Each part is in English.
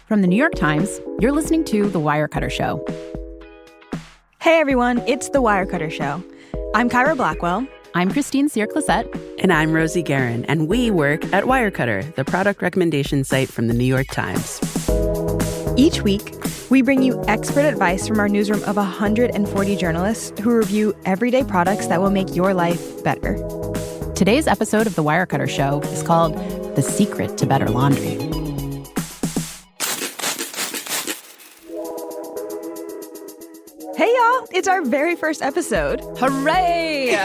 From the New York Times, you're listening to The Wirecutter Show. Hey everyone, it's The Wirecutter Show. I'm Kyra Blackwell. I'm Christine Cyr-Clisette. And I'm Rosie Guerin, and we work at Wirecutter, the product recommendation site from the New York Times. Each week, we bring you expert advice from our newsroom of 140 journalists who review everyday products that will make your life better. Today's episode of The Wirecutter Show is called The Secret to Better Laundry. Hey y'all, it's our very first episode. Hooray!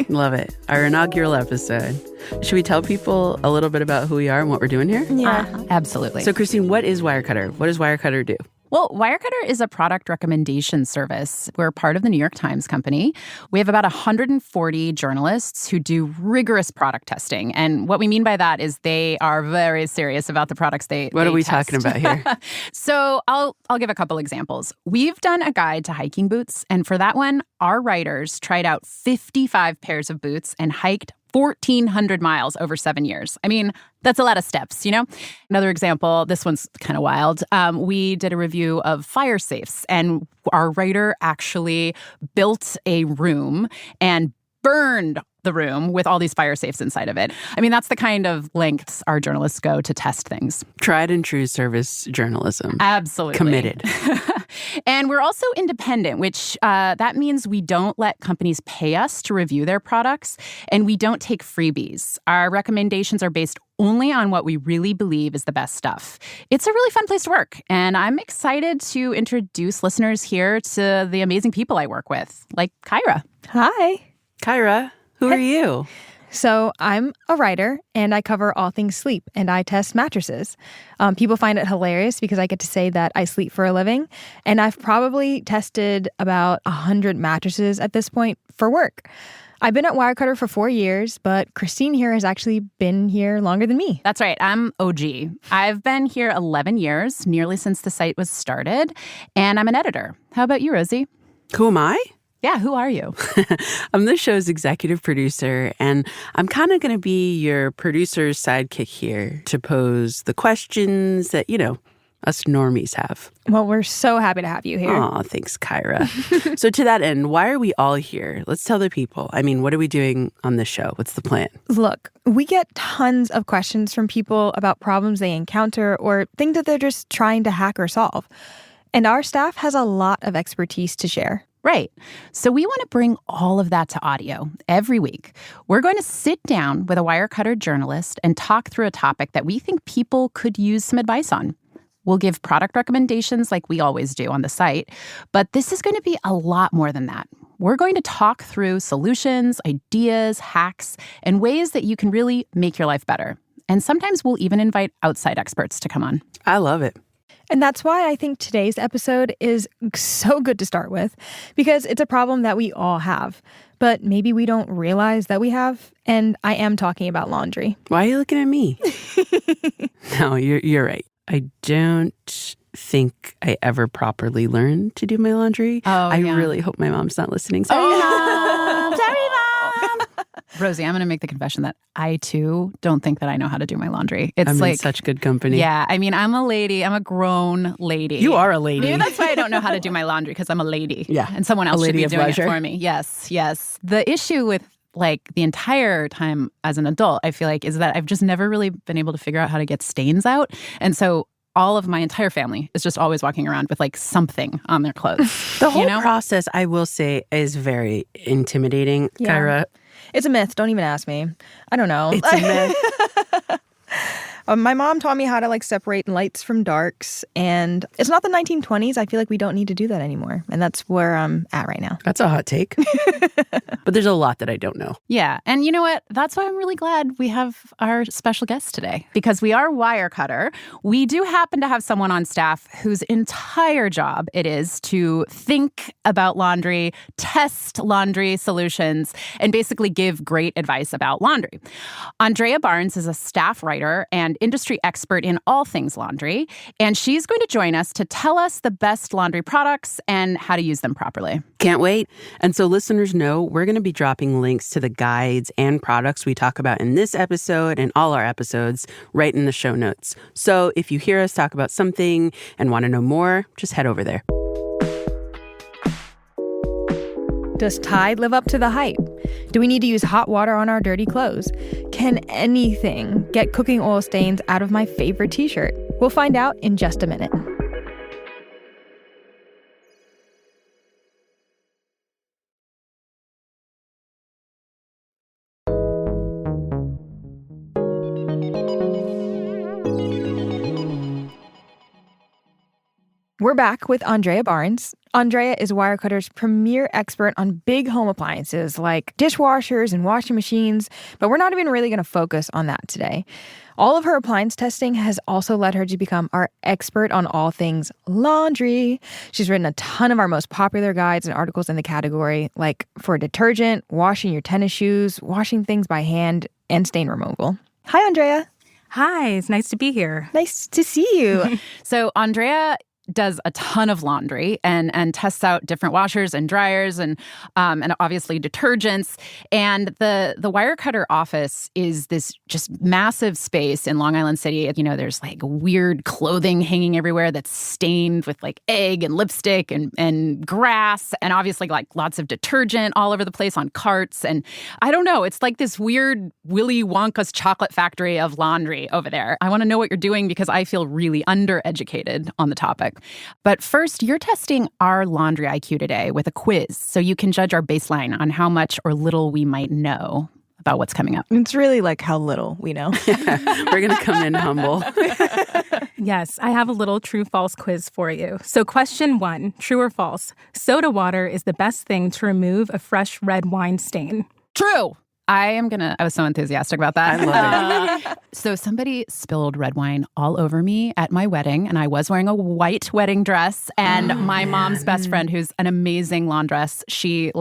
Love it. Our inaugural episode. Should we tell people a little bit about who we are and what we're doing here? Yeah. Absolutely. So, Christine, what is Wirecutter? What does Wirecutter do? Well, Wirecutter is a product recommendation service. We're part of the New York Times Company. We have about 140 journalists who do rigorous product testing. And what we mean by that is they are very serious about the products they What are we test. talking about here? So I'll give a couple examples. We've done a guide to hiking boots. And for that one, our writers tried out 55 pairs of boots and hiked 1,400 miles over 7 years. I mean, that's a lot of steps, you know? Another example, this one's kind of wild. We did a review of fire safes, and our writer actually built a room and burned the room with all these fire safes inside of it. I mean, that's the kind of lengths our journalists go to test things. Tried and true service journalism. Absolutely. Committed. And we're also independent, which that means we don't let companies pay us to review their products, and we don't take freebies. Our recommendations are based only on what we really believe is the best stuff. It's a really fun place to work, and I'm excited to introduce listeners here to the amazing people I work with, like Kyra. Hi. Kyra, who are you? So I'm a writer, and I cover all things sleep, and I test mattresses. People find it hilarious because I get to say that I sleep for a living, and I've probably tested about 100 mattresses at this point for work. I've been at Wirecutter for 4 years, but Christine here has actually been here longer than me. That's right. I'm OG. I've been here 11 years, nearly since the site was started, and I'm an editor. How about you, Rosie? Who am I? Yeah, who are you? I'm the show's executive producer, and I'm kind of going to be your producer's sidekick here to pose the questions that, us normies have. Well, we're so happy to have you here. Aw, thanks, Kyra. So to that end, why are we all here? Let's tell the people. I mean, what are we doing on this show? What's the plan? Look, we get tons of questions from people about problems they encounter or things that they're just trying to hack or solve. And our staff has a lot of expertise to share. Right. So we want to bring all of that to audio every week. We're going to sit down with a Wirecutter journalist and talk through a topic that we think people could use some advice on. We'll give product recommendations like we always do on the site, but this is going to be a lot more than that. We're going to talk through solutions, ideas, hacks, and ways that you can really make your life better. And sometimes we'll even invite outside experts to come on. I love it. And that's why I think today's episode is so good to start with, because it's a problem that we all have, but maybe we don't realize that we have. And I am talking about laundry. Why are you looking at me? No, you're right. I don't think I ever properly learned to do my laundry. I really hope my mom's not listening. Sorry, Mom. Sorry, Mom. Rosie, I'm going to make the confession that I, too, don't think that I know how to do my laundry. I'm in such good company. Yeah, I mean, I'm a lady. I'm a grown lady. You are a lady. Maybe that's why I don't know how to do my laundry, because I'm a lady. Yeah. And someone else should be doing leisure. it for me. Yes, yes. The issue with the entire time as an adult, I feel like, is that I've just never really been able to figure out how to get stains out. And so all of my entire family is just always walking around with something on their clothes. The whole process, I will say, is very intimidating. Yeah. Kyra. It's a myth. Don't even ask me. I don't know. It's a myth. My mom taught me how to separate lights from darks, and it's not the 1920s. I feel like we don't need to do that anymore, and that's where I'm at right now. That's a hot take. But there's a lot that I don't know. Yeah, and you know what? That's why I'm really glad we have our special guest today, because we are Wirecutter. We do happen to have someone on staff whose entire job it is to think about laundry, test laundry solutions, and basically give great advice about laundry. Andrea Barnes is a staff writer and industry expert in all things laundry, and she's going to join us to tell us the best laundry products and how to use them properly. Can't wait. And so listeners know we're going to be dropping links to the guides and products we talk about in this episode and all our episodes right in the show notes. So if you hear us talk about something and want to know more, just head over there. Does Tide live up to the hype? Do we need to use hot water on our dirty clothes? Can anything get cooking oil stains out of my favorite t-shirt? We'll find out in just a minute. We're back with Andrea Barnes. Andrea is Wirecutter's premier expert on big home appliances like dishwashers and washing machines, but we're not even really going to focus on that today. All of her appliance testing has also led her to become our expert on all things laundry. She's written a ton of our most popular guides and articles in the category, like for detergent, washing your tennis shoes, washing things by hand, and stain removal. Hi, Andrea. Hi, it's nice to be here. Nice to see you. So Andrea does a ton of laundry and tests out different washers and dryers and obviously detergents. And the Wirecutter office is this just massive space in Long Island City. You know, there's like weird clothing hanging everywhere that's stained with like egg and lipstick and grass, and obviously like lots of detergent all over the place on carts. And I don't know, it's like this weird Willy Wonka's chocolate factory of laundry over there. I want to know what you're doing because I feel really undereducated on the topic. But first, you're testing our laundry IQ today with a quiz, so you can judge our baseline on how much or little we might know about what's coming up. It's really like how little we know. We're going to come in humble. Yes, I have a little true-false quiz for you. So question 1, true or false? Soda water is the best thing to remove a fresh red wine stain. True. I was so enthusiastic about that. I love it. So somebody spilled red wine all over me at my wedding, and I was wearing a white wedding dress, and my mom's best friend, who's an amazing laundress, she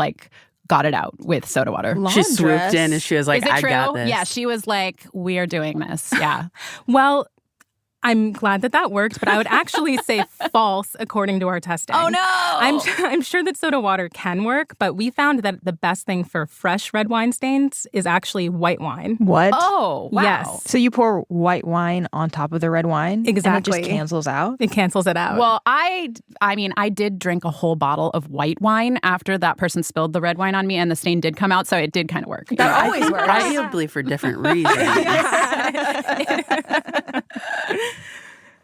got it out with soda water. She swooped in and she was like, I got this. Yeah, she was like, we are doing this. Yeah. Well, I'm glad that worked, but I would actually say false according to our testing. Oh, no! I'm sure that soda water can work, but we found that the best thing for fresh red wine stains is actually white wine. What? Oh, wow. Yes. So you pour white wine on top of the red wine? Exactly. And it just cancels out? It cancels it out. Well, I did drink a whole bottle of white wine after that person spilled the red wine on me, and the stain did come out, so it did kind of work. That always works. Probably for different reasons.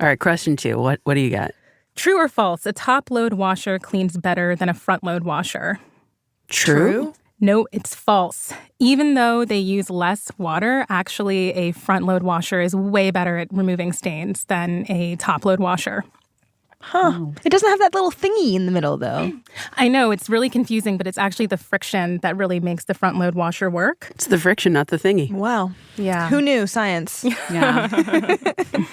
All right, question 2. What do you got? True or false? A top-load washer cleans better than a front-load washer. True? No, it's false. Even though they use less water, actually a front-load washer is way better at removing stains than a top-load washer. Huh. Oh. It doesn't have that little thingy in the middle, though. I know, it's really confusing, but it's actually the friction that really makes the front-load washer work. It's the friction, not the thingy. Wow. Yeah. Who knew? Science. Yeah.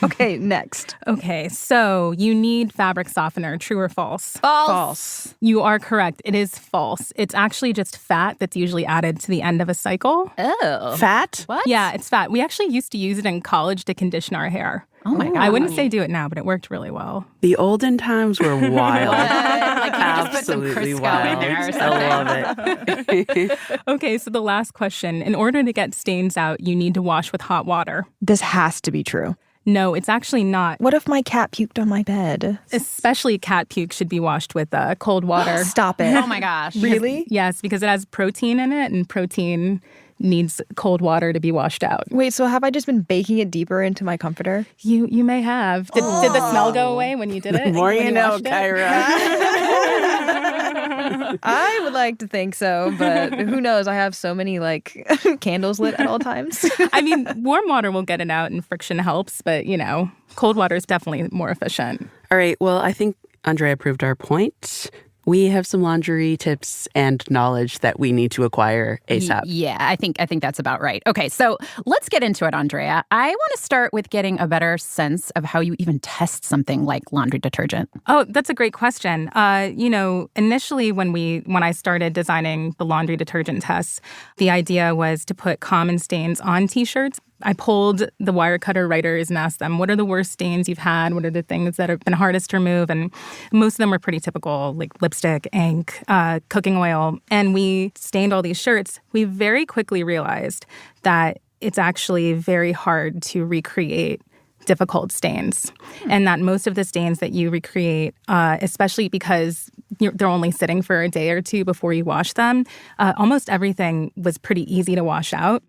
Okay, next. Okay, so you need fabric softener. True or false? False. You are correct. It is false. It's actually just fat that's usually added to the end of a cycle. Oh. Fat? What? Yeah, it's fat. We actually used to use it in college to condition our hair. Oh, my God. I wouldn't say do it now, but it worked really well. The olden times were wild. Like you just put some Absolutely Crisco wild. in there or something. I love it. Okay, so the last question. In order to get stains out, you need to wash with hot water. This has to be true. No, it's actually not. What if my cat puked on my bed? Especially cat puke should be washed with cold water. Stop it. Oh, my gosh. Really? Yes, because it has protein in it, and protein needs cold water to be washed out. Wait, so have I just been baking it deeper into my comforter? You may have. Did the smell go away when you did it? The more when you know, washed it? Kyra. I would like to think so, but who knows? I have so many candles lit at all times. I mean, warm water will get it out and friction helps, but cold water is definitely more efficient. All right, well, I think Andrea proved our point. We have some laundry tips and knowledge that we need to acquire ASAP. Yeah, I think that's about right. Okay, so let's get into it, Andrea. I want to start with getting a better sense of how you even test something like laundry detergent. Oh, that's a great question. Initially when I started designing the laundry detergent tests, the idea was to put common stains on T-shirts, I polled the Wirecutter writers and asked them, what are the worst stains you've had? What are the things that have been hardest to remove? And most of them were pretty typical, like lipstick, ink, cooking oil. And we stained all these shirts. We very quickly realized that it's actually very hard to recreate difficult stains, and that most of the stains that you recreate, especially because they're only sitting for a day or two before you wash them, almost everything was pretty easy to wash out.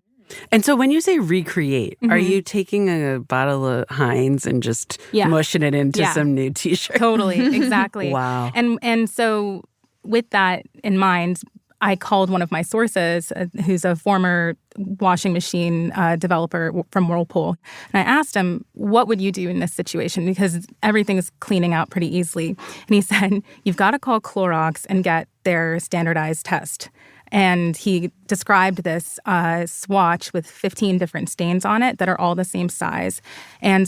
And so when you say recreate, are you taking a bottle of Heinz and just mushing it into some new T-shirt? Totally, exactly. Wow. And so with that in mind, I called one of my sources, who's a former washing machine developer from Whirlpool. And I asked him, what would you do in this situation? Because everything is cleaning out pretty easily. And he said, you've got to call Clorox and get their standardized test. And he described this swatch with 15 different stains on it that are all the same size. And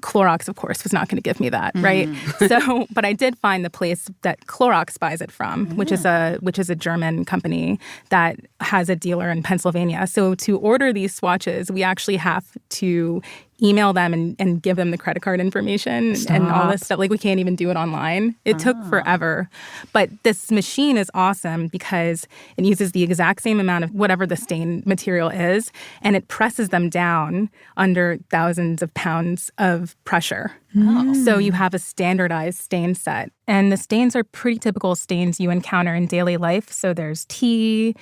Clorox, of course, was not going to give me that, right? So, but I did find the place that Clorox buys it from, which is a German company that has a dealer in Pennsylvania. So to order these swatches, we actually have to email them and give them the credit card information and all this stuff. Like, we can't even do it online. It took forever. But this machine is awesome because it uses the exact same amount of whatever the stain material is, and it presses them down under thousands of pounds of pressure. So you have a standardized stain set. And the stains are pretty typical stains you encounter in daily life. So there's tea,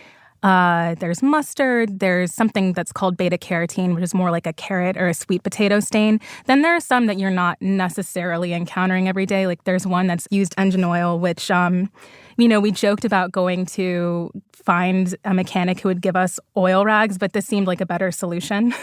there's mustard, there's something that's called beta-carotene, which is more like a carrot or a sweet potato stain. Then there are some that you're not necessarily encountering every day. Like there's one that's used engine oil, which, we joked about going to find a mechanic who would give us oil rags, but this seemed like a better solution.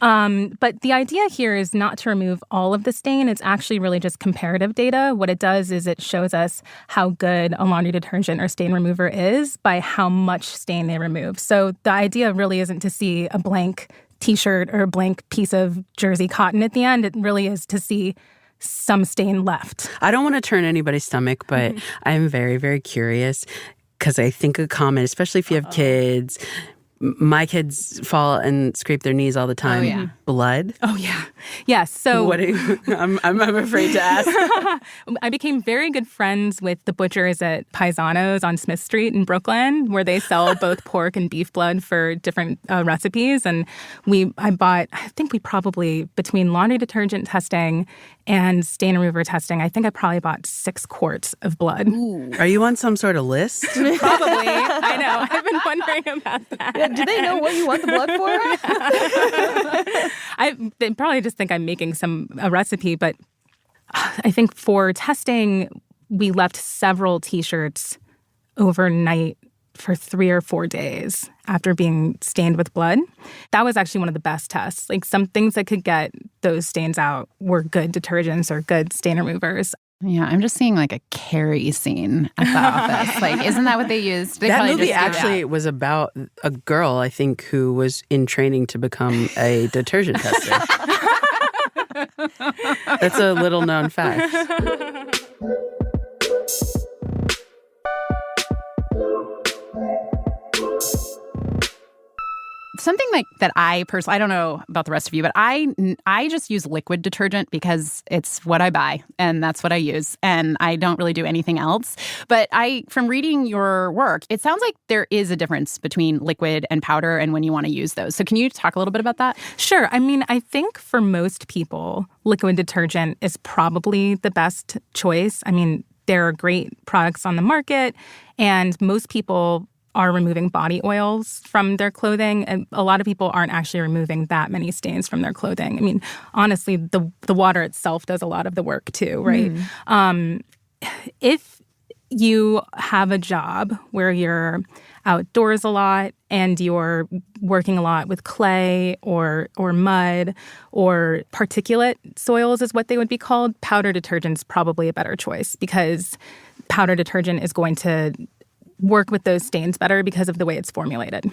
But the idea here is not to remove all of the stain. It's actually really just comparative data. What it does is it shows us how good a laundry detergent or stain remover is by how much stain they remove. So the idea really isn't to see a blank T-shirt or a blank piece of jersey cotton at the end. It really is to see some stain left. I don't want to turn anybody's stomach, but I'm very, very curious because I think a comment, especially if you have kids, my kids fall and scrape their knees all the time. Oh, yeah. Blood? Oh, yeah. Yes. So I'm afraid to ask. I became very good friends with the butchers at Paisano's on Smith Street in Brooklyn, where they sell both pork and beef blood for different recipes. And I think we probably, between laundry detergent testing and stain remover testing, I think I probably bought 6 quarts of blood. Ooh. Are you on some sort of list? Probably. I know. I've been wondering about that. Yeah, do they know what you want the blood for? They probably just think I'm making a recipe, but I think for testing, we left several T-shirts overnight for 3 or 4 days after being stained with blood. That was actually one of the best tests. Like, some things that could get those stains out were good detergents or good stain removers. Yeah, I'm just seeing like a Carrie scene at the office. Like, isn't that what they used? That movie actually was about a girl, I think, who was in training to become a detergent tester. That's a little known fact. Something like that I personally, I don't know about the rest of you, but I just use liquid detergent because it's what I buy and that's what I use. And I don't really do anything else. But from reading your work, it sounds like there is a difference between liquid and powder and when you want to use those. So can you talk a little bit about that? Sure. I mean, I think for most people, liquid detergent is probably the best choice. I mean, there are great products on the market, and most people are removing body oils from their clothing, and a lot of people aren't actually removing that many stains from their clothing. I mean, honestly, the water itself does a lot of the work too, right? If you have a job where you're outdoors a lot and you're working a lot with clay or mud or particulate soils is what they would be called, powder detergent's probably a better choice, because powder detergent is going to work with those stains better because of the way it's formulated.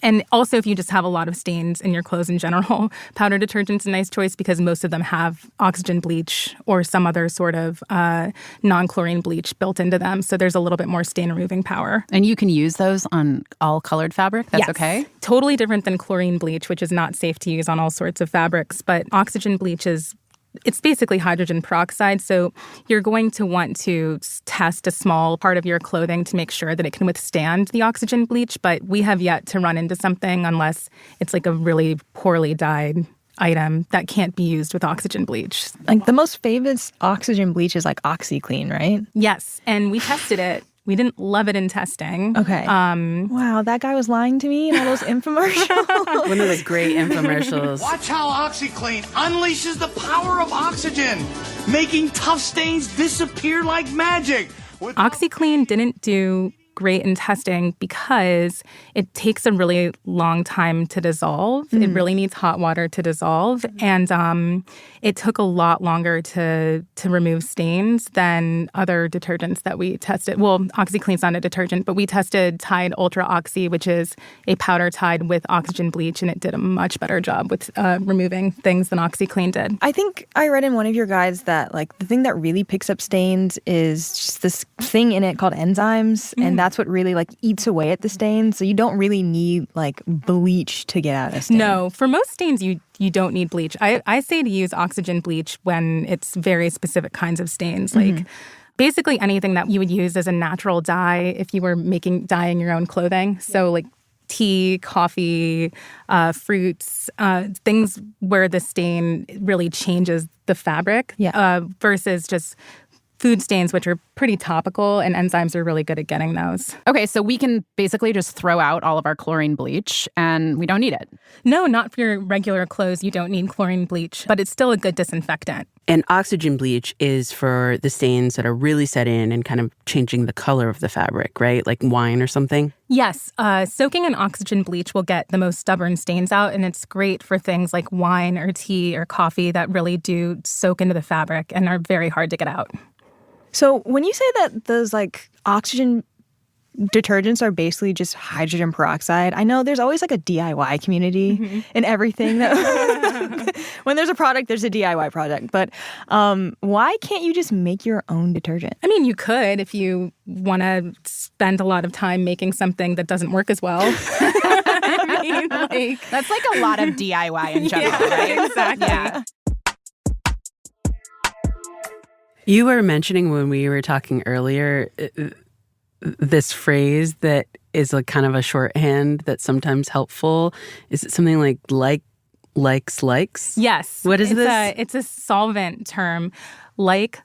And also, if you just have a lot of stains in your clothes in general, powder detergent's a nice choice because most of them have oxygen bleach or some other sort of non-chlorine bleach built into them. So there's a little bit more stain removing power. And you can use those on all colored fabric? That's okay? Totally different than chlorine bleach, which is not safe to use on all sorts of fabrics. But oxygen bleach it's basically hydrogen peroxide. So you're going to want to test a small part of your clothing to make sure that it can withstand the oxygen bleach. But we have yet to run into something unless it's like a really poorly dyed item that can't be used with oxygen bleach. Like the most famous oxygen bleach is like OxyClean, right? Yes. And we tested it. We didn't love it in testing. Okay. Wow, that guy was lying to me in all those infomercials. One of the great infomercials. Watch how OxyClean unleashes the power of oxygen, making tough stains disappear like magic. OxyClean didn't do great in testing because it takes a really long time to dissolve. It really needs hot water to dissolve. And it took a lot longer to remove stains than other detergents that we tested. Well, OxyClean's not a detergent, but we tested Tide Ultra Oxy, which is a powder Tide with oxygen bleach, and it did a much better job with removing things than OxyClean did. I think I read in one of your guides that like the thing that really picks up stains is just this thing in it called enzymes, and that's what really like eats away at the stain. So you don't really need like bleach to get out a stain. No, for most stains you don't need bleach. I say to use oxygen bleach when it's very specific kinds of stains, like basically anything that you would use as a natural dye if you were dyeing your own clothing. So like tea, coffee, fruits, things where the stain really changes the fabric versus just food stains, which are pretty topical, and enzymes are really good at getting those. Okay, so we can basically just throw out all of our chlorine bleach and we don't need it. No, not for your regular clothes. You don't need chlorine bleach, but it's still a good disinfectant. And oxygen bleach is for the stains that are really set in and kind of changing the color of the fabric, right? Like wine or something? Yes. Soaking in oxygen bleach will get the most stubborn stains out, and it's great for things like wine or tea or coffee that really do soak into the fabric and are very hard to get out. So when you say that those like oxygen detergents are basically just hydrogen peroxide, I know there's always like a DIY community in everything. That when there's a product, there's a DIY product. But why can't you just make your own detergent? I mean, you could if you want to spend a lot of time making something that doesn't work as well. I mean, like, that's like a lot of DIY in general, right? Exactly. Yeah. You were mentioning when we were talking earlier this phrase that is like kind of a shorthand that's sometimes helpful. Is it something like likes? Yes. What is this? It's a solvent term. Likes.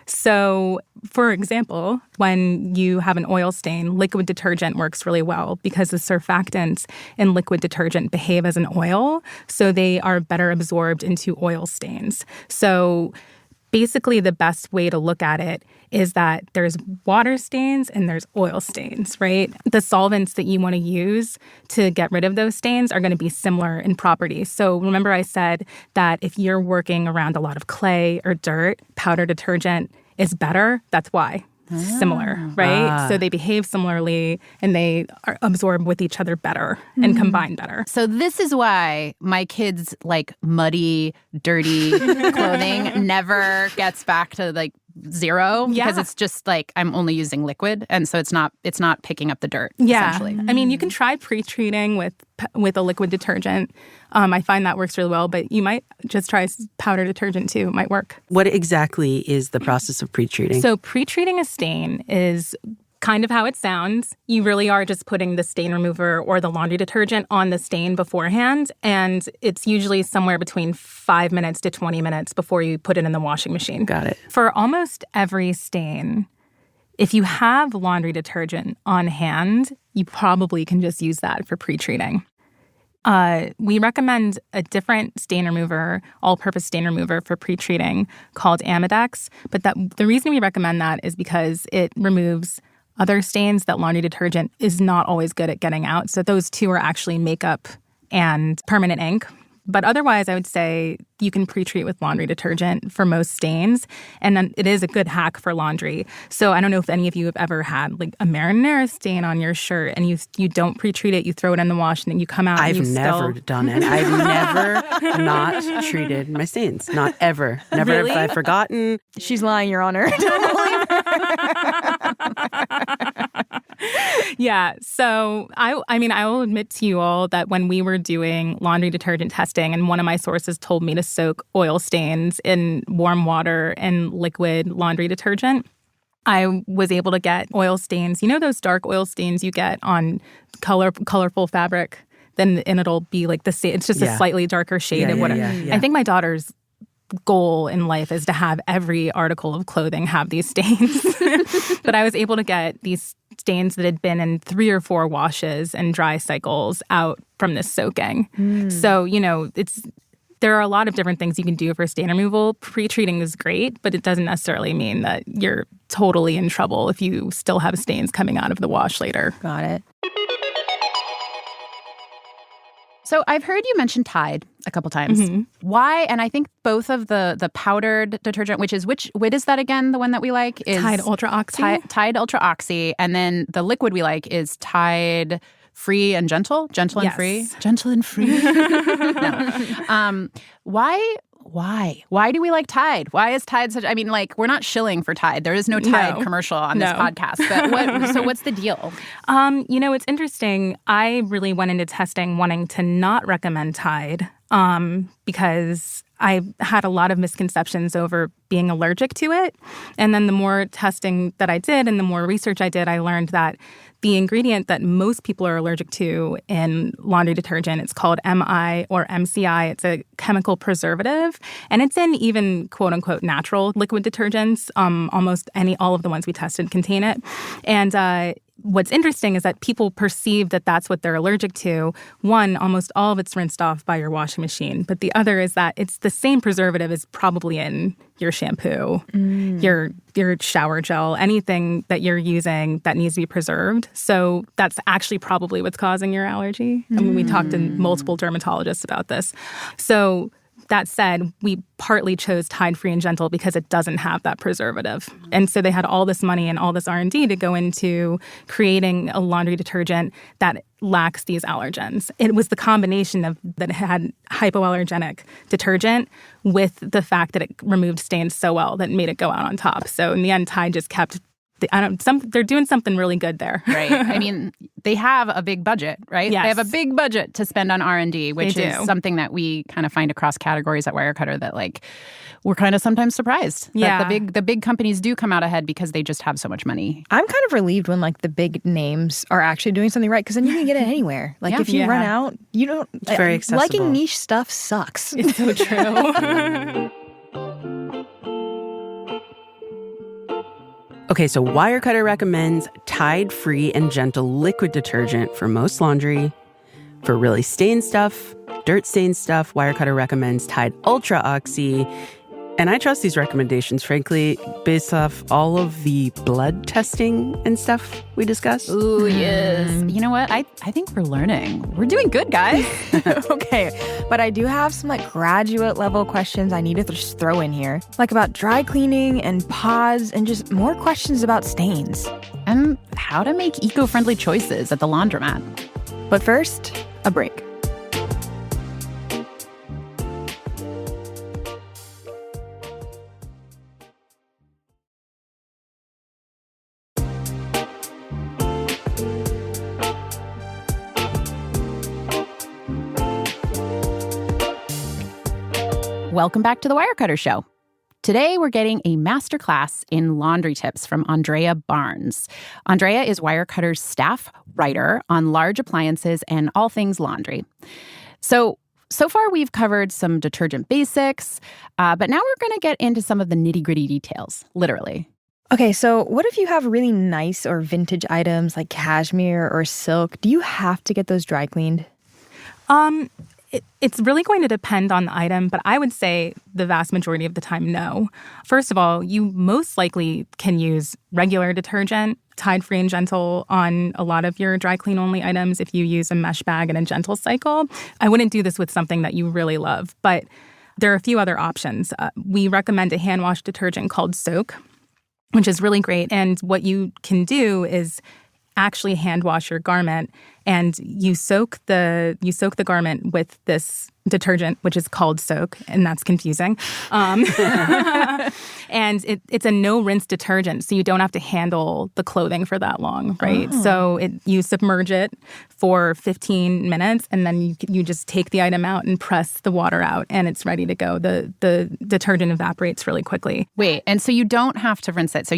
So, for example, when you have an oil stain, liquid detergent works really well because the surfactants in liquid detergent behave as an oil, so they are better absorbed into oil stains. So basically, the best way to look at it is that there's water stains and there's oil stains, right? The solvents that you want to use to get rid of those stains are going to be similar in properties. So remember I said that if you're working around a lot of clay or dirt, powder detergent is better. That's why. Similar, right? So they behave similarly and they absorb with each other better and combine better. So this is why my kids' like muddy, dirty clothing never gets back to like zero because it's just like I'm only using liquid, and so it's not picking up the dirt. Essentially. I mean, you can try pre-treating with a liquid detergent. I find that works really well, but you might just try powder detergent too. It might work. What exactly is the process of pre-treating? So pre-treating a stain is kind of how it sounds. You really are just putting the stain remover or the laundry detergent on the stain beforehand, and it's usually somewhere between 5 minutes to 20 minutes before you put it in the washing machine. Got it. For almost every stain, if you have laundry detergent on hand, you probably can just use that for pre-treating. We recommend a different stain remover, all-purpose stain remover for pre-treating called Amidex, but the reason we recommend that is because it removes other stains that laundry detergent is not always good at getting out. So those two are actually makeup and permanent ink But otherwise, I would say you can pre-treat with laundry detergent for most stains. And then it is a good hack for laundry. So I don't know if any of you have ever had like a marinara stain on your shirt and you don't pre-treat it, you throw it in the wash, and then you come out I've and you never done it. I've never not treated my stains. Not ever. Never Really? have I forgotten. She's lying, Your Honor. Don't believe her. Yeah. So I mean, I will admit to you all that when we were doing laundry detergent testing, and one of my sources told me to soak oil stains in warm water and liquid laundry detergent, I was able to get oil stains. You know those dark oil stains you get on colorful fabric? And it'll be like the same. It's just a slightly darker shade of whatever. Yeah. I think my daughter's goal in life is to have every article of clothing have these stains. But I was able to get these stains that had been in 3 or 4 washes and dry cycles out from this soaking. So, there are a lot of different things you can do for stain removal. Pre-treating is great, but it doesn't necessarily mean that you're totally in trouble if you still have stains coming out of the wash later. Got it. So I've heard you mention Tide a couple times. Mm-hmm. Why? And I think both of the powdered detergent, which is what is that again? The one that we like is Tide Ultra Oxy. Tide Ultra Oxy, and then the liquid we like is Tide Free and Gentle and Free, Gentle and Free. No. Why do we like Tide? Why is Tide such? I mean, like, we're not shilling for Tide. There is no Tide commercial on this podcast. But what's the deal? It's interesting. I really went into testing wanting to not recommend Tide because I had a lot of misconceptions over being allergic to it. And then the more testing that I did and the more research I did, I learned that the ingredient that most people are allergic to in laundry detergent, it's called MI or MCI. It's a chemical preservative, and it's in even quote-unquote natural liquid detergents. All of the ones we tested contain it. And what's interesting is that people perceive that that's what they're allergic to. One, almost all of it's rinsed off by your washing machine. But the other is that it's the same preservative as probably in your shampoo, your shower gel, anything that you're using that needs to be preserved. So that's actually probably what's causing your allergy. I mean, we talked to multiple dermatologists about this. So that said, we partly chose Tide Free and Gentle because it doesn't have that preservative. And so they had all this money and all this R&D to go into creating a laundry detergent that lacks these allergens. It was the combination of that it had hypoallergenic detergent with the fact that it removed stains so well that made it go out on top. So in the end, Tide just kept they're doing something really good there. Right. I mean, they have a big budget, right? Yes. They have a big budget to spend on R&D, which is something that we kind of find across categories at Wirecutter that, like, we're kind of sometimes surprised. Yeah. That the big companies do come out ahead because they just have so much money. I'm kind of relieved when, like, the big names are actually doing something right, because then you can get it anywhere. Like, if you run out, you don't... It's very accessible. Liking niche stuff sucks. It's so true. Okay, so Wirecutter recommends Tide Free and Gentle liquid detergent for most laundry. For really stain stuff, dirt stain stuff, Wirecutter recommends Tide Ultra Oxy. And I trust these recommendations, frankly, based off all of the blood testing and stuff we discussed. Ooh, yes. You know what? I think we're learning. We're doing good, guys. Okay, but I do have some, like, graduate level questions I need to just throw in here, like about dry cleaning and pods and just more questions about stains. And how to make eco-friendly choices at the laundromat. But first, a break. Welcome back to the Wirecutter Show. Today, we're getting a masterclass in laundry tips from Andrea Barnes. Andrea is Wirecutter's staff writer on large appliances and all things laundry. So far, we've covered some detergent basics, but now we're going to get into some of the nitty-gritty details, literally. Okay, so what if you have really nice or vintage items like cashmere or silk? Do you have to get those dry cleaned? It's really going to depend on the item, but I would say the vast majority of the time, no. First of all, you most likely can use regular detergent, Tide Free and Gentle, on a lot of your dry clean only items if you use a mesh bag and a gentle cycle. I wouldn't do this with something that you really love, but there are a few other options. We recommend a hand wash detergent called Soak, which is really great. And what you can do is actually hand wash your garment, and you soak the garment with this detergent, which is called Soak, and that's confusing. And it's a no-rinse detergent, so you don't have to handle the clothing for that long, right? Oh. So you submerge it for 15 minutes, and then you just take the item out and press the water out, and it's ready to go. The detergent evaporates really quickly. Wait, and so you don't have to rinse it. So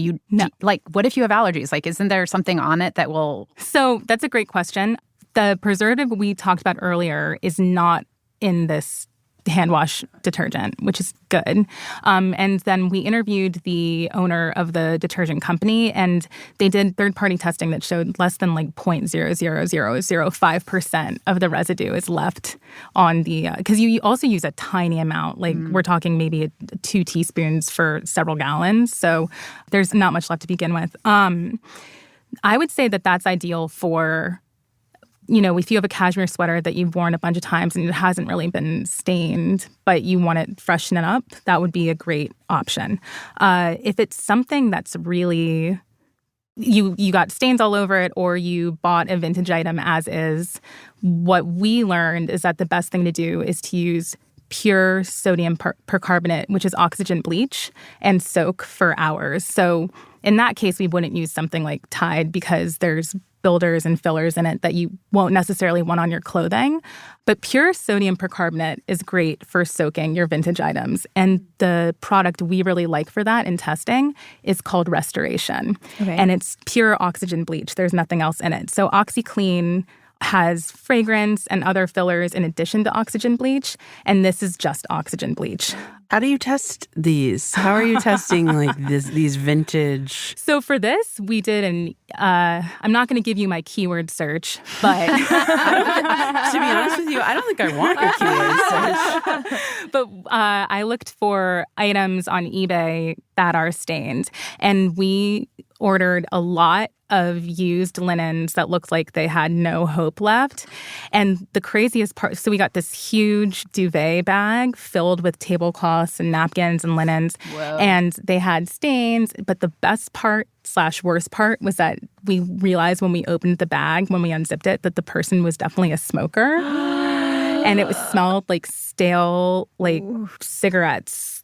what if you have allergies? Like, isn't there something on it that will... So that's a great question. The preservative we talked about earlier is not in this hand wash detergent, which is good. And then we interviewed the owner of the detergent company, and they did third-party testing that showed less than 0.00005% of the residue is left on the... Because you also use a tiny amount. We're talking maybe 2 teaspoons for several gallons. So there's not much left to begin with. I would say that that's ideal for... if you have a cashmere sweater that you've worn a bunch of times and it hasn't really been stained, but you want to freshen it up, that would be a great option. If it's something that's really, you got stains all over it, or you bought a vintage item as is, what we learned is that the best thing to do is to use pure sodium percarbonate, which is oxygen bleach, and soak for hours. So in that case, we wouldn't use something like Tide because there's builders and fillers in it that you won't necessarily want on your clothing. But pure sodium percarbonate is great for soaking your vintage items. And the product we really like for that in testing is called Restoration. Okay. And it's pure oxygen bleach. There's nothing else in it. So OxyClean has fragrance and other fillers in addition to oxygen bleach, and this is just oxygen bleach. How do you test these? How are you testing these vintage? So for this, we did I'm not going to give you my keyword search, but to be honest with you, I don't think I want your keyword search. But I looked for items on eBay that are stained, and we ordered a lot of used linens that looked like they had no hope left. And the craziest part, so we got this huge duvet bag filled with tablecloths and napkins and linens. Whoa. And they had stains. But the best part / worst part was that we realized when we opened the bag, when we unzipped it, that the person was definitely a smoker. And it smelled like stale, cigarettes.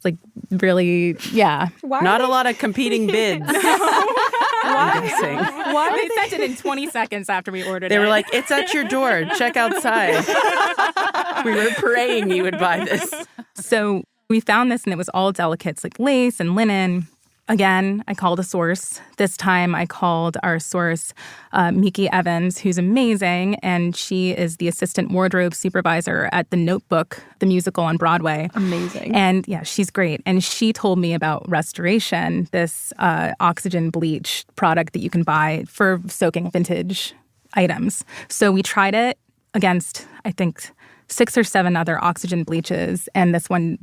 Really, yeah. Not a lot of competing bids. I'm guessing. Why? They sent it in 20 seconds after we ordered it. They were like, it's at your door. Check outside. We were praying you would buy this. So we found this, and it was all delicates like lace and linen. Again, I called a source. This time I called our source, Miki Evans, who's amazing, and she is the assistant wardrobe supervisor at The Notebook, the musical on Broadway. Amazing. And yeah, she's great. And she told me about Restoration, this oxygen bleach product that you can buy for soaking vintage items. So we tried it against, I think, 6 or 7 other oxygen bleaches, and this one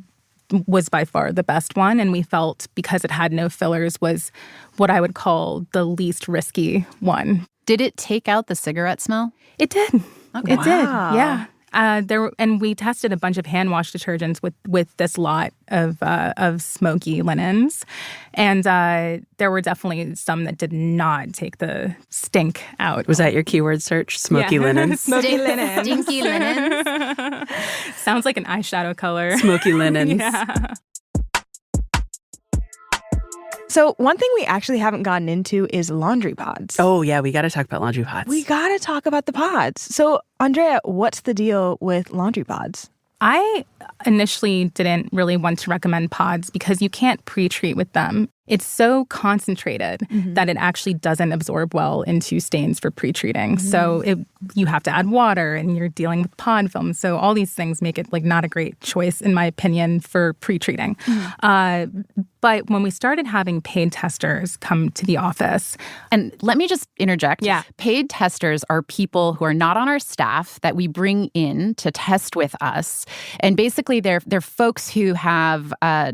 was by far the best one, and we felt, because it had no fillers, was what I would call the least risky one. Did it take out the cigarette smell? It did. Okay. It did, yeah. And we tested a bunch of hand wash detergents with this lot of smoky linens, and there were definitely some that did not take the stink out. Was that your keyword search? Smoky linens? Smoky linens. Stinky linens. Sounds like an eyeshadow color. Smoky linens. Yeah. So one thing we actually haven't gotten into is laundry pods. Oh, yeah. We got to talk about laundry pods. We got to talk about the pods. So, Andrea, what's the deal with laundry pods? I initially didn't really want to recommend pods because you can't pre-treat with them. It's so concentrated that it actually doesn't absorb well into stains for pretreating. So you have to add water, and you're dealing with pod film. So all these things make it not a great choice, in my opinion, for pretreating. But when we started having paid testers come to the office, and let me just interject. Yeah. Paid testers are people who are not on our staff that we bring in to test with us. And basically they're folks who have a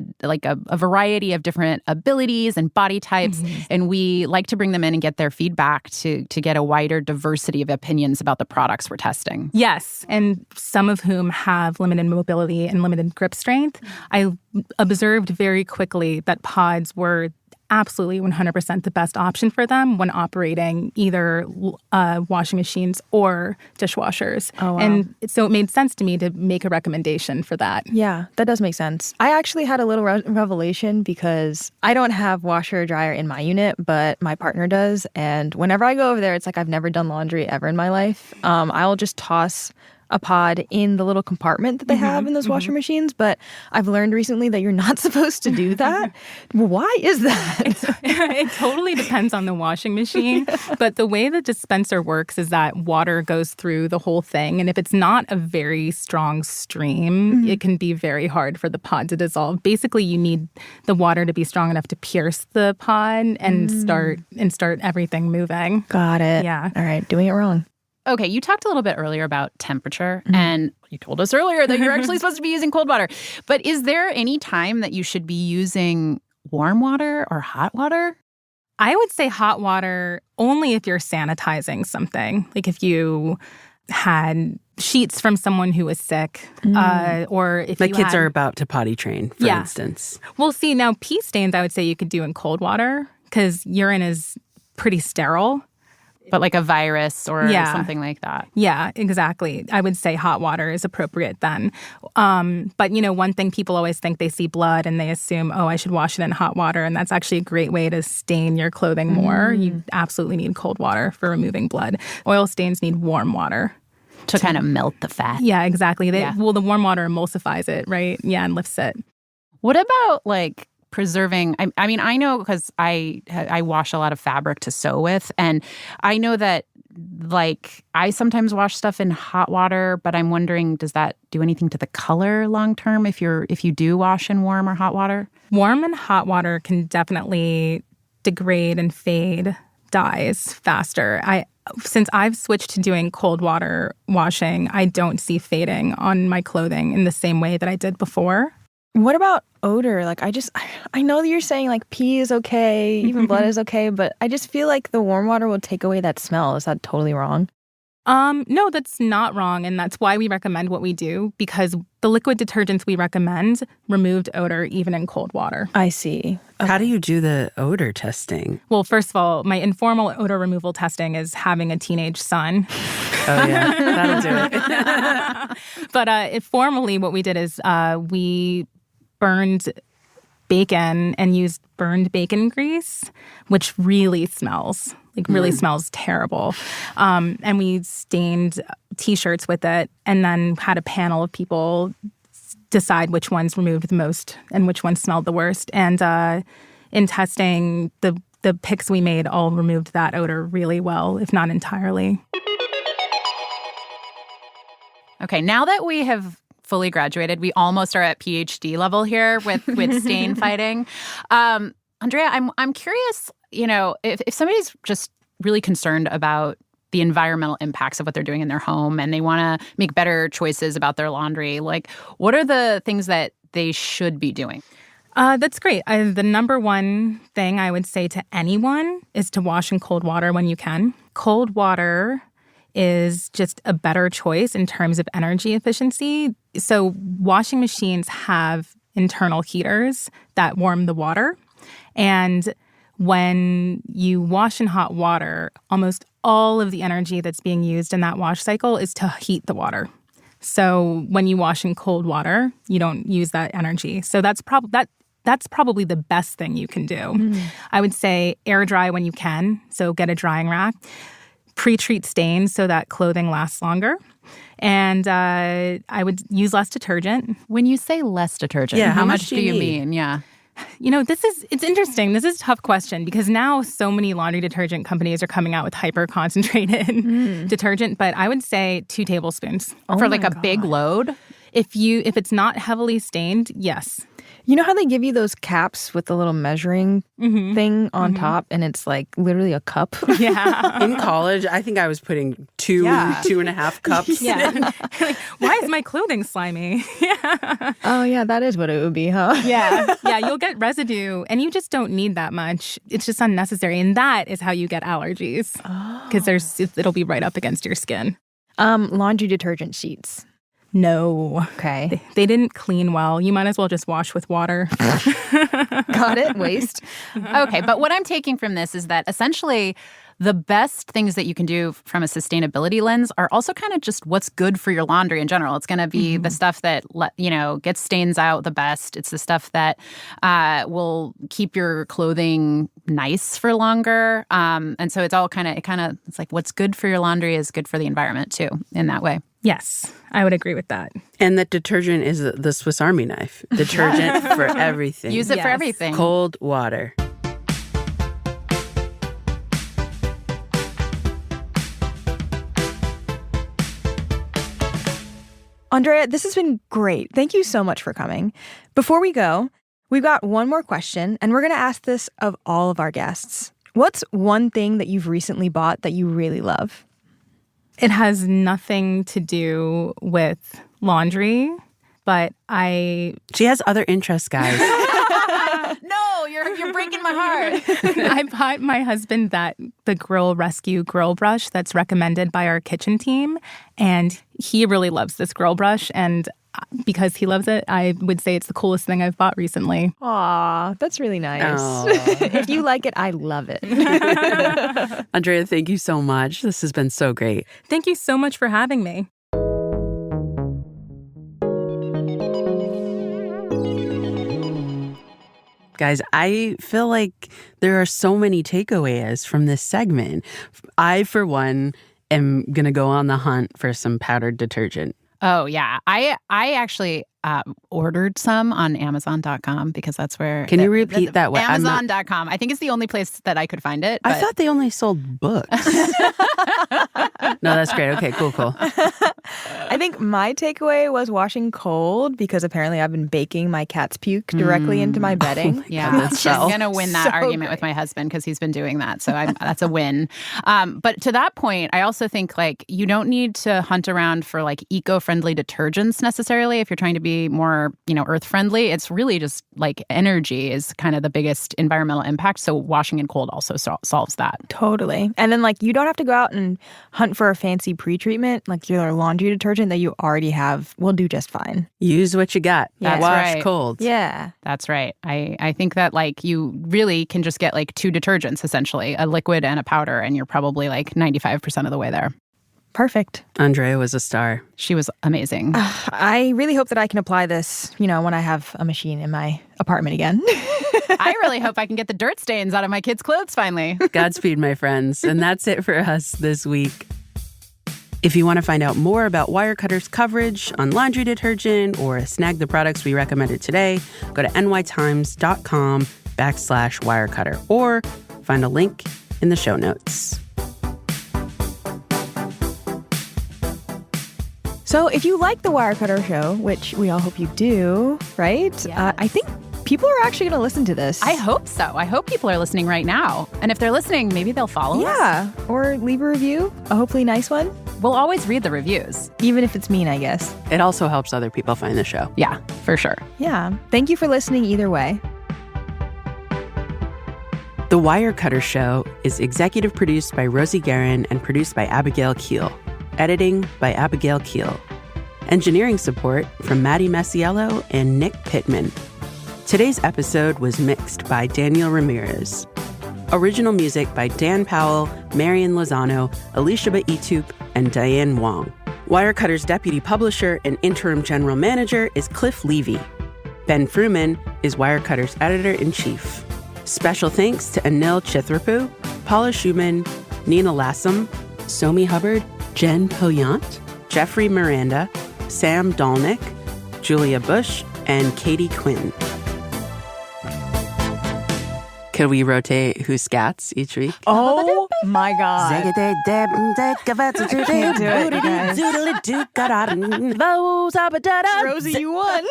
variety of different abilities and body types. And we like to bring them in and get their feedback to get a wider diversity of opinions about the products we're testing. Yes, and some of whom have limited mobility and limited grip strength. I observed very quickly that pods were absolutely 100% the best option for them when operating either washing machines or dishwashers. Oh, wow. And so it made sense to me to make a recommendation for that. Yeah, that does make sense. I actually had a little revelation because I don't have washer or dryer in my unit, but my partner does. And whenever I go over there, it's like I've never done laundry ever in my life. I'll just toss a pod in the little compartment that they have in those washer machines. But I've learned recently that you're not supposed to do that. Why is that? It totally depends on the washing machine. But the way the dispenser works is that water goes through the whole thing. And if it's not a very strong stream, it can be very hard for the pod to dissolve. Basically, you need the water to be strong enough to pierce the pod and start everything moving. Got it. Yeah. All right. Doing it wrong. Okay, you talked a little bit earlier about temperature, and you told us earlier that you're actually supposed to be using cold water. But is there any time that you should be using warm water or hot water? I would say hot water only if you're sanitizing something. Like if you had sheets from someone who was sick, or if my kids are about to potty train, for instance. Well, see, now pee stains I would say you could do in cold water because urine is pretty sterile. But like a virus or something like that. Yeah, exactly. I would say hot water is appropriate then. But, one thing people always think, they see blood and they assume, I should wash it in hot water. And that's actually a great way to stain your clothing more. You absolutely need cold water for removing blood. Oil stains need warm water. To kind of melt the fat. Yeah, exactly. Well, the warm water emulsifies it, right? Yeah, and lifts it. What about preserving? I mean, I know because I wash a lot of fabric to sew with, and I know that I sometimes wash stuff in hot water, but I'm wondering, does that do anything to the color long term if you do wash in warm or hot water? Warm and hot water can definitely degrade and fade dyes faster. Since I've switched to doing cold water washing, I don't see fading on my clothing in the same way that I did before. What about odor? I know that you're saying pee is okay, even blood is okay, but I just feel like the warm water will take away that smell. Is that totally wrong? No, that's not wrong. And that's why we recommend what we do, because the liquid detergents we recommend removed odor even in cold water. I see. Okay. How do you do the odor testing? Well, first of all, my informal odor removal testing is having a teenage son. Oh, yeah. That'll do it. But formally, what we did is we burned bacon and used burned bacon grease, which really smells, smells terrible. And we stained T-shirts with it and then had a panel of people decide which ones removed the most and which ones smelled the worst. And in testing, the picks we made all removed that odor really well, if not entirely. Okay, now that we have fully graduated, we almost are at PhD level here with stain fighting. Andrea, I'm curious, if somebody's just really concerned about the environmental impacts of what they're doing in their home and they want to make better choices about their laundry, what are the things that they should be doing? That's great. The number one thing I would say to anyone is to wash in cold water when you can. Cold water is just a better choice in terms of energy efficiency. So washing machines have internal heaters that warm the water. And when you wash in hot water, almost all of the energy that's being used in that wash cycle is to heat the water. So when you wash in cold water, you don't use that energy. So that's probably the best thing you can do. I would say air dry when you can. So get a drying rack. Pretreat stains so that clothing lasts longer. And I would use less detergent. When you say less detergent, how how much much do you mean? Yeah. It's interesting. This is a tough question because now so many laundry detergent companies are coming out with hyper-concentrated detergent, but I would say 2 tablespoons. For like a big load? If it's not heavily stained, yes. You know how they give you those caps with the little measuring thing on top, and it's like literally a cup? Yeah. In college, I think I was putting 2.5 cups. Yeah. Like, why is my clothing slimy? Yeah. Oh, yeah, that is what it would be, huh? Yeah. Yeah, you'll get residue, and you just don't need that much. It's just unnecessary, and that is how you get allergies. Because it'll be right up against your skin. Laundry detergent sheets. No. Okay. They didn't clean well. You might as well just wash with water. Got it. Waste. Okay, but what I'm taking from this is that essentially the best things that you can do from a sustainability lens are also kind of just what's good for your laundry in general. It's going to be the stuff that gets stains out the best. It's the stuff that will keep your clothing nice for longer. And so it's all it's like what's good for your laundry is good for the environment too in that way. Yes, I would agree with that. And that detergent is the Swiss Army knife. Detergent for everything. Use it for everything. Cold water. Andrea, this has been great. Thank you so much for coming. Before we go, we've got one more question, and we're going to ask this of all of our guests. What's one thing that you've recently bought that you really love? It has nothing to do with laundry, but She has other interests, guys. No, you're breaking my heart. I bought my husband the Grill Rescue grill brush that's recommended by our kitchen team, and he really loves this grill brush, and because he loves it, I would say it's the coolest thing I've bought recently. Aw, that's really nice. If you like it, I love it. Andrea, thank you so much. This has been so great. Thank you so much for having me. Guys, I feel like there are so many takeaways from this segment. I, for one, am going to go on the hunt for some powdered detergent. Oh, yeah. I actually ordered some on Amazon.com because that's where... Can you repeat that? Amazon.com. I think it's the only place that I could find it. I thought they only sold books. No, that's great. Okay, cool. I think my takeaway was washing cold because apparently I've been baking my cat's puke directly into my bedding. I'm going to win that argument with my husband because he's been doing that. So that's a win. But to that point, I also think you don't need to hunt around for eco-friendly detergents necessarily if you're trying to be more, earth-friendly. It's really just energy is kind of the biggest environmental impact. So washing in cold also solves that. Totally. And then you don't have to go out and hunt for a fancy pretreatment. Your laundry detergent that you already have will do just fine. Use what you got. That's Wash right. cold. Yeah. That's right. I think that you really can just get 2 detergents essentially, a liquid and a powder, and you're probably 95% of the way there. Perfect. Andrea was a star. She was amazing. I really hope that I can apply this, when I have a machine in my apartment again. I really hope I can get the dirt stains out of my kids' clothes finally. Godspeed, my friends. And that's it for us this week. If you want to find out more about Wirecutter's coverage on laundry detergent or snag the products we recommended today, go to nytimes.com/Wirecutter or find a link in the show notes. So if you like the Wirecutter show, which we all hope you do, right? Yeah. I think people are actually going to listen to this. I hope so. I hope people are listening right now. And if they're listening, maybe they'll follow us. Yeah. Or leave a review, a hopefully nice one. We'll always read the reviews. Even if it's mean, I guess. It also helps other people find the show. Yeah, for sure. Yeah. Thank you for listening either way. The Wirecutter Show is executive produced by Rosie Guerin and produced by Abigail Keel. Editing by Abigail Keel. Engineering support from Maddie Masiello and Nick Pittman. Today's episode was mixed by Daniel Ramirez. Original music by Dan Powell, Marian Lozano, Alicia Baitup, and Diane Wong. Wirecutter's deputy publisher and interim general manager is Cliff Levy. Ben Fruman is Wirecutter's editor-in-chief. Special thanks to Anil Chithrapu, Paula Schumann, Nina Lassam, Somi Hubbard, Jen Pillant, Jeffrey Miranda, Sam Dolnick, Julia Bush, and Katie Quinn. Could we rotate who scats each week? Oh my God. Can't do it, you guys. Rosie, you won.